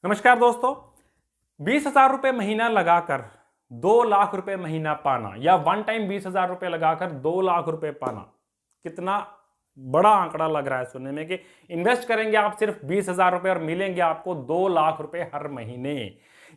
नमस्कार दोस्तों। 20,000 रुपए महीना लगाकर 2 लाख रुपए महीना पाना या वन टाइम 20,000 रुपए लगाकर 2 लाख रुपए पाना, कितना बड़ा आंकड़ा लग रहा है सुनने में कि इन्वेस्ट करेंगे आप सिर्फ 20,000 रुपए और मिलेंगे आपको 2 लाख रुपए हर महीने।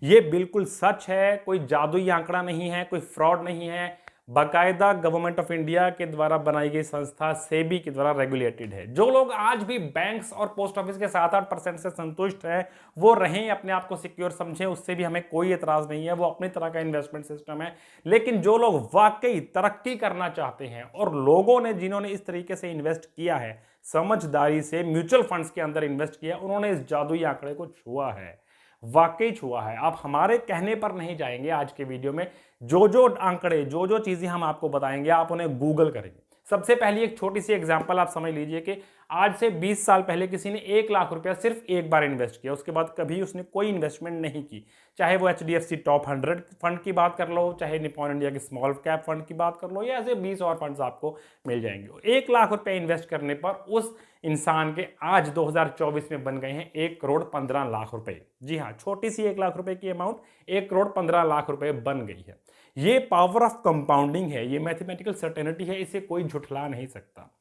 ये बिल्कुल सच है, कोई जादुई आंकड़ा नहीं है, कोई फ्रॉड नहीं है। बाकायदा गवर्नमेंट ऑफ इंडिया के द्वारा बनाई गई संस्था सेबी के द्वारा रेगुलेटेड है। जो लोग आज भी बैंक्स और पोस्ट ऑफिस के 7-8% से संतुष्ट हैं वो रहें, अपने आप को सिक्योर समझें, उससे भी हमें कोई एतराज नहीं है, वो अपनी तरह का इन्वेस्टमेंट सिस्टम है। लेकिन जो लोग वाकई तरक्की करना चाहते हैं और लोगों ने जिन्होंने इस तरीके से इन्वेस्ट किया है, समझदारी से म्यूचुअल फंड्स के अंदर इन्वेस्ट किया, उन्होंने इस जादुई आंकड़े को छुआ है, वाकई छुआ है। आप हमारे कहने पर नहीं जाएंगे। आज के वीडियो में जो जो आंकड़े, जो जो चीजें हम आपको बताएंगे, आप उन्हें गूगल करेंगे। सबसे पहली एक छोटी सी एग्जांपल आप समझ लीजिए कि आज से 20 साल पहले किसी ने 1 लाख रुपया सिर्फ एक बार इन्वेस्ट किया, उसके बाद कभी उसने कोई इन्वेस्टमेंट नहीं की। चाहे वो HDFC टॉप 100 फंड की बात कर लो, चाहे निपॉन इंडिया के स्मॉल कैप फंड की बात कर लो, या ऐसे 20 और फंड्स आपको मिल जाएंगे। 1 लाख रुपए इन्वेस्ट करने पर उस इंसान के आज 2024 में बन गए हैं 1,15,00,000 रुपए। जी हाँ, छोटी सी 1 लाख रुपए की अमाउंट 1,15,00,000 रुपए बन गई है। ये पावर ऑफ कंपाउंडिंग है, ये मैथमेटिकल सर्टेनिटी है, इसे कोई झुठला नहीं सकता।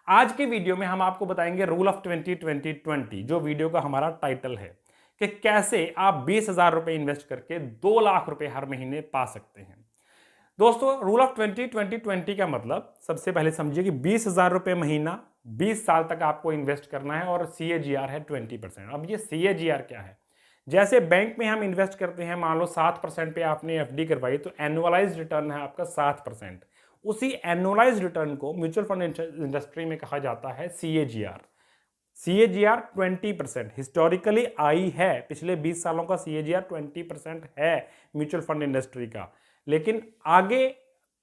आज के वीडियो में हम आपको बताएंगे रूल ऑफ 20-20-20, जो वीडियो का हमारा टाइटल है कि कैसे आप 20,000 रुपए इन्वेस्ट करके 2 लाख रुपए हर महीने पा सकते हैं। दोस्तों, रूल ऑफ 20-20-20 का मतलब सबसे पहले समझिए कि 20,000 रुपए महीना 20 साल तक आपको इन्वेस्ट करना है और CAGR है 20%। अब ये CAGR क्या है? जैसे बैंक में हम इन्वेस्ट करते हैं, मान लो 7% पे आपने FD करवाई, तो एनुअलाइज रिटर्न है आपका 7%। उसी एनुअलाइज रिटर्न को म्यूचुअल फंड इंडस्ट्री में कहा जाता है CAGR। CAGR 20% हिस्टोरिकली आई है, पिछले 20 सालों का CAGR 20% है म्यूचुअल फंड इंडस्ट्री का। लेकिन आगे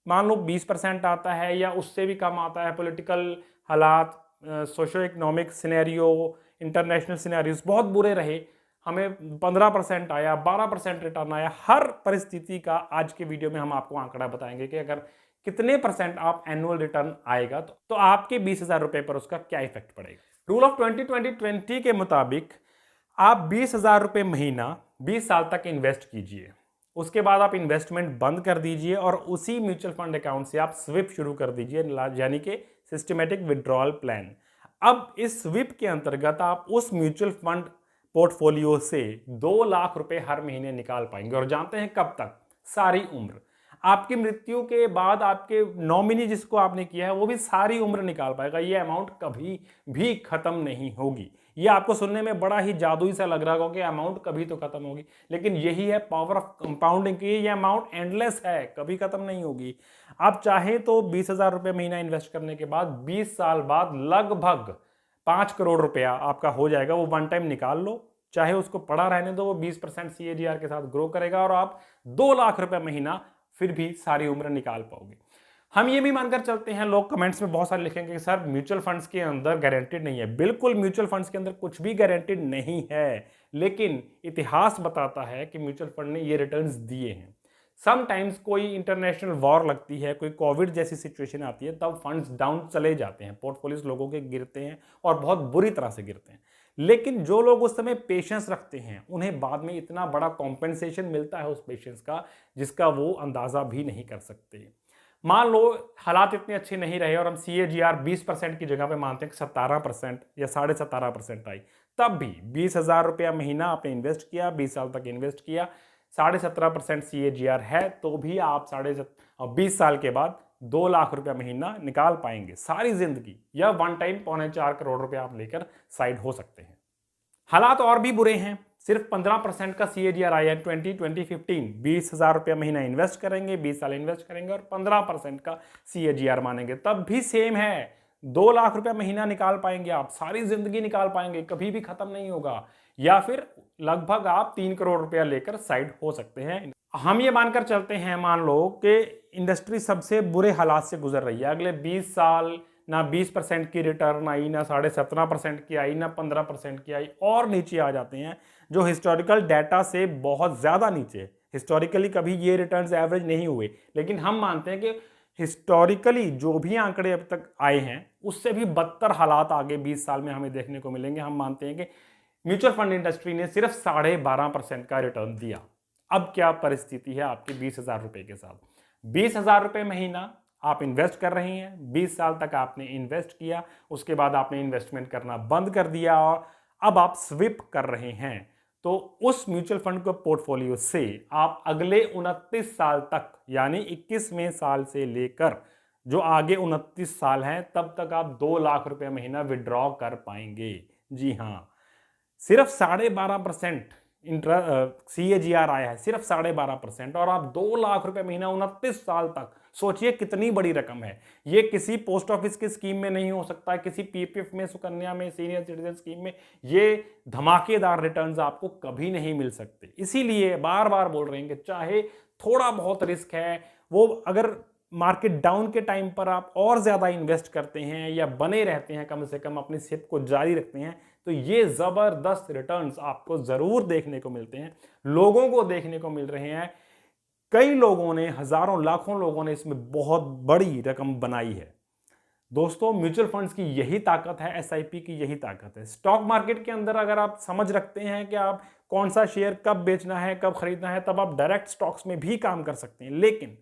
मान लो 20% आता है या उससे भी कम आता है। पॉलिटिकल हालात, socio economic scenario, international scenarios बहुत बुरे रहे, हमें 15% आया, 12% रिटर्न आया। हर परिस्थिति का आज के वीडियो में हम आपको आंकड़ा बताएंगे कि अगर कितने परसेंट आप एनुअल रिटर्न आएगा तो आपके 20,000 रुपए पर उसका क्या इफेक्ट पड़ेगा। रूल ऑफ 20-20-20 के मुताबिक आप 20,000 रुपए महीना 20 साल तक इन्वेस्ट कीजिए, उसके बाद आप इन्वेस्टमेंट बंद कर दीजिए और उसी म्यूचुअल फंड अकाउंट से आप स्विप शुरू कर दीजिए, यानी कि सिस्टमेटिक विड्रॉल प्लान। अब इस स्विप के अंतर्गत आप उस म्यूचुअल फंड पोर्टफोलियो से 2 लाख रुपए हर महीने निकाल पाएंगे। और जानते हैं कब तक? सारी उम्र। आपकी मृत्यु के बाद आपके नॉमिनी जिसको आपने किया है वो भी सारी उम्र निकाल पाएगा। ये अमाउंट कभी भी खत्म नहीं होगी। ये आपको सुनने में बड़ा ही जादुई सा लग रहा होगा कि अमाउंट कभी तो खत्म होगी, लेकिन यही है पावर ऑफ कंपाउंडिंग की। ये अमाउंट एंडलेस है, कभी खत्म नहीं होगी। आप चाहें तो 20,000 रुपए महीना इन्वेस्ट करने के बाद 20 साल बाद लगभग 5 करोड़ रुपया आपका हो जाएगा। वो वन टाइम निकाल लो, चाहे उसको पड़ा रहने दो, वो 20% CAGR के साथ ग्रो करेगा और आप 2 लाख रुपए महीना फिर भी सारी उम्र निकाल पाओगे। हम ये भी मानकर चलते हैं, लोग कमेंट्स में बहुत सारे लिखेंगे कि सर म्यूचुअल फंड्स के अंदर गारंटीड नहीं है। बिल्कुल, म्यूचुअल फंड्स के अंदर कुछ भी गारंटीड नहीं है, लेकिन इतिहास बताता है कि म्यूचुअल फंड ने ये रिटर्न्स दिए हैं। समटाइम्स कोई इंटरनेशनल वॉर लगती है, कोई कोविड जैसी सिचुएशन आती है, तब फंड्स डाउन चले जाते हैं, पोर्टफोलियोज लोगों के गिरते हैं और बहुत बुरी तरह से गिरते हैं। लेकिन जो लोग उस समय पेशेंस रखते हैं उन्हें बाद में इतना बड़ा कॉम्पेंसेशन मिलता है उस पेशेंस का, जिसका वो अंदाजा भी नहीं कर सकते। मान लो हालात इतने अच्छे नहीं रहे और हम CAGR 20% की जगह पे मानते हैं कि 17% या 17.5% आई, तब भी 20,000 रुपया महीना आपने इन्वेस्ट किया, 20 साल तक इन्वेस्ट किया, 17.5% CAGR है, तो भी आप 20 साल के बाद 2 लाख रुपया महीना निकाल पाएंगे सारी जिंदगी, या वन टाइम 3.25 करोड़ रुपया आप लेकर साइड हो सकते हैं। हालात और भी बुरे हैं, सिर्फ 15% का CAGR आया है 20-20-15। 20,000 रुपया महीना इन्वेस्ट करेंगे, 20 साल इन्वेस्ट करेंगे और 15% का CAGR मानेंगे, तब भी सेम है। 2 लाख रुपया महीना निकाल पाएंगे आप, सारी जिंदगी निकाल पाएंगे, कभी भी खत्म नहीं होगा। या फिर लगभग आप 3 करोड़ रुपया लेकर साइड हो सकते हैं। हम ये मानकर चलते हैं, मान लो कि इंडस्ट्री सबसे बुरे हालात से गुजर रही है, अगले 20 साल ना 20% की रिटर्न आई, ना 17.5% की आई, ना 15% की आई, और नीचे आ जाते हैं, जो हिस्टोरिकल डाटा से बहुत ज़्यादा नीचे। हिस्टोरिकली कभी ये रिटर्न्स एवरेज नहीं हुए, लेकिन हम मानते हैं कि हिस्टोरिकली जो भी आंकड़े अब तक आए हैं उससे भी बदतर हालात आगे 20 साल में हमें देखने को मिलेंगे। हम मानते हैं कि म्यूचुअल फंड इंडस्ट्री ने सिर्फ 12.5% का रिटर्न दिया। अब क्या परिस्थिति है आपके 20,000 रुपए के साथ? 20,000 रुपए महीना आप इन्वेस्ट कर रहे हैं, 20 साल तक आपने इन्वेस्ट किया, उसके बाद आपने इन्वेस्टमेंट करना बंद कर दिया और अब आप स्विप कर रहे हैं। तो उस म्यूचुअल फंड के पोर्टफोलियो से आप अगले 29 साल तक, यानी 21वें साल से लेकर जो आगे 29 साल हैं, तब तक आप 2 लाख रुपए महीना विड्रॉ कर पाएंगे। जी हाँ, सिर्फ 12.5% CAGR आया है, सिर्फ 12.5%, और आप 2 लाख रुपए महीना 29 साल तक, सोचिए कितनी बड़ी रकम है। ये किसी पोस्ट ऑफिस की स्कीम में नहीं हो सकता, किसी PPF में, सुकन्या में, सीनियर सिटीजन स्कीम में ये धमाकेदार रिटर्न्स आपको कभी नहीं मिल सकते। इसीलिए बार बार बोल रहे हैं कि चाहे थोड़ा बहुत रिस्क है, वो अगर मार्केट डाउन के टाइम पर आप और ज्यादा इन्वेस्ट करते हैं या बने रहते हैं, कम से कम अपनी सिप को जारी रखते हैं, तो ये जबरदस्त रिटर्न्स आपको जरूर देखने को मिलते हैं, लोगों को देखने को मिल रहे हैं। कई लोगों ने, हजारों लाखों लोगों ने इसमें बहुत बड़ी रकम बनाई है। दोस्तों, म्यूचुअल फंड्स की यही ताकत है, SIP की यही ताकत है। स्टॉक मार्केट के अंदर अगर आप समझ रखते हैं कि आप कौन सा शेयर कब बेचना है, कब खरीदना है, तब आप डायरेक्ट स्टॉक्स में भी काम कर सकते हैं। लेकिन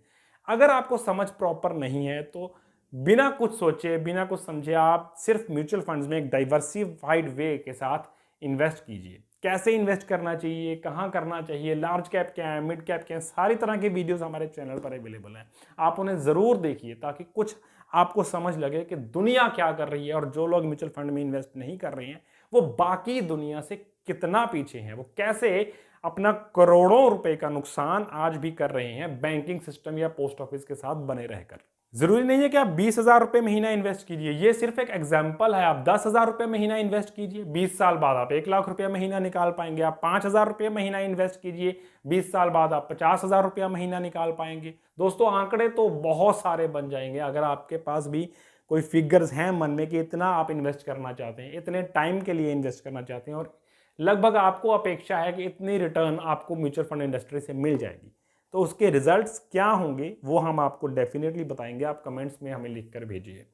अगर आपको समझ प्रॉपर नहीं है तो बिना कुछ सोचे, बिना कुछ समझे आप सिर्फ म्यूचुअल फंड्स में एक डाइवर्सिफाइड वे के साथ इन्वेस्ट कीजिए। कैसे इन्वेस्ट करना चाहिए, कहां करना चाहिए, लार्ज कैप क्या है, मिड कैप क्या है, सारी तरह के वीडियोस हमारे चैनल पर अवेलेबल हैं। आप उन्हें जरूर देखिए ताकि कुछ आपको समझ लगे कि दुनिया क्या कर रही है और जो लोग म्यूचुअल फंड में इन्वेस्ट नहीं कर रहे हैं वो बाकी दुनिया से कितना पीछे हैं, वो कैसे अपना करोड़ों रुपए का नुकसान आज भी कर रहे हैं बैंकिंग सिस्टम या पोस्ट ऑफिस के साथ बने रहकर। जरूरी नहीं है कि आप 20,000 रुपए महीना इन्वेस्ट कीजिए, ये सिर्फ एक एग्जांपल है। आप 10,000 रुपए महीना इन्वेस्ट कीजिए, 20 साल बाद आप 1 लाख रुपया महीना निकाल पाएंगे। आप 5,000 रुपये महीना इन्वेस्ट कीजिए, 20 साल बाद आप 50,000 रुपया महीना निकाल पाएंगे। दोस्तों, आंकड़े तो बहुत सारे बन जाएंगे अगर आपके पास भी कोई फिगर्स हैं मन में कि इतना आप इन्वेस्ट करना चाहते हैं, इतने टाइम के लिए इन्वेस्ट करना चाहते हैं, और लगभग आपको अपेक्षा है कि इतनी रिटर्न आपको म्यूचुअल फंड इंडस्ट्री से मिल जाएगी। तो उसके रिजल्ट्स क्या होंगे वो हम आपको डेफिनेटली बताएंगे। आप कमेंट्स में हमें लिखकर भेजिए।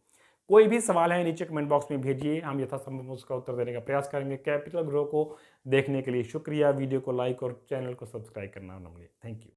कोई भी सवाल है नीचे कमेंट बॉक्स में भेजिए, हम यथासंभव उसका उत्तर देने का प्रयास करेंगे। कैपिटल ग्रो को देखने के लिए शुक्रिया। वीडियो को लाइक और चैनल को सब्सक्राइब करना ना भूलिए। Thank you.